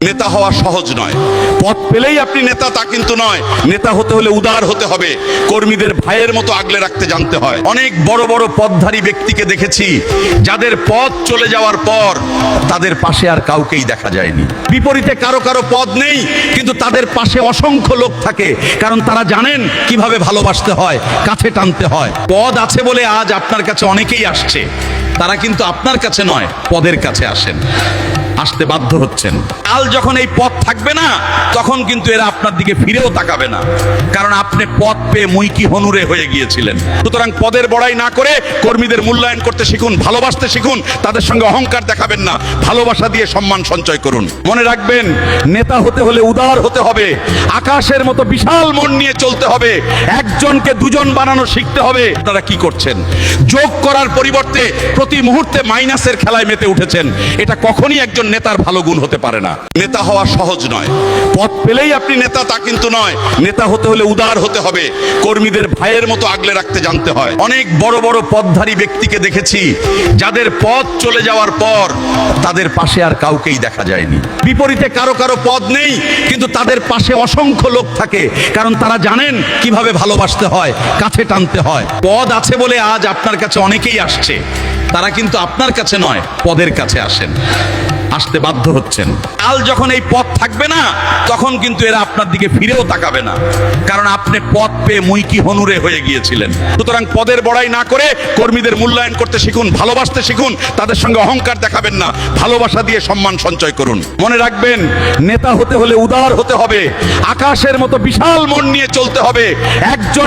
নেতা হওয়া সহজ নয়। পদ পেলেই আপনি নেতা তা কিন্তু নয়। নেতা হতে হলে উদার হতে হবে, কর্মীদের ভাইয়ের মতো আগলে রাখতে জানতে হয়। অনেক বড় বড় পদধারী ব্যক্তিকে দেখেছি যাদের পদ চলে যাওয়ার পর তাদের পাশে আর কাউকেই দেখা যায়নি। বিপরীতে কারো কারো পদ নেই, কিন্তু তাদের পাশে অসংখ্য লোক থাকে, কারণ তারা জানেন কিভাবে ভালোবাসতে হয়, কাছে টানতে হয়। পদ আছে বলে আজ আপনার কাছে অনেকেই আসছে, তারা কিন্তু আপনার কাছে নয়, পদের কাছে আসেন, আসতে বাধ্য হচ্ছেন। কাল যখন এই পদ থাকবে না, তখন কিন্তু এরা আপনার দিকে ফিরেও তাকাবে না, কারণ আপনি পদ পেয়ে মুইকি হনুরে হয়ে গিয়েছিলেন। সুতরাং পদের বড়াই না করে কর্মীদের মূল্যায়ন করতে শিখুন, ভালোবাসতে শিখুন, তাদের সঙ্গে অহংকার দেখাবেন না, ভালোবাসা দিয়ে সম্মান সঞ্চয় করুন। মনে রাখবেন, নেতা হতে হলে উদার হতে হবে, আকাশের মতো বিশাল মন নিয়ে চলতে হবে, একজনকে দুজন বানানো শিখতে হবে। আপনারা কি করছেন? যোগ করার পরিবর্তে প্রতি মুহূর্তে মাইনাসের খেলায় মেতে উঠেছেন। এটা কখনই একজন নেতার ভালো গুণ হতে পারে না। নেতা হওয়া সহজ নয়। পদ পেলেই আপনি নেতা তা কিন্তু নয়। নেতা হতে হলে উদার হতে হবে, কর্মীদের ভাইয়ের মতো আগলে রাখতে জানতে হয়। অনেক বড় বড় পদধারী ব্যক্তিকে দেখেছি যাদের পদ চলে যাওয়ার পর তাদের পাশে আর কাউকেই দেখা যায়নি। বিপরীতে কারো কারো পদ নেই, কিন্তু তাদের পাশে অসংখ্য লোক থাকে, কারণ তারা জানেন কিভাবে ভালোবাসতে হয়, কাছে টানতে হয়। পদ আছে বলে আজ আপনার কাছে অনেকেই আসছে, তারা কিন্তু আপনার কাছে নয়, পদের কাছে আসেন, আসতে বাধ্য হচ্ছেন। কাল যখন এই পদ থাকবে না, তখন কিন্তু এরা আপনার দিকে ফিরেও তাকাবে না, কারণ আপনি পদ পেয়ে মুইকি হনুরে হয়ে গিয়েছিলেন। সুতরাং পদের বড়াই না করে কর্মীদের মূল্যায়ন করতে শিখুন, ভালোবাসতে শিখুন, তাদের সঙ্গে অহংকার দেখাবেন না, ভালোবাসা দিয়ে সম্মান সঞ্চয় করুন। মনে রাখবেন, নেতা হতে হলে উদার হতে হবে, আকাশের মতো বিশাল মন নিয়ে চলতে হবে, একজন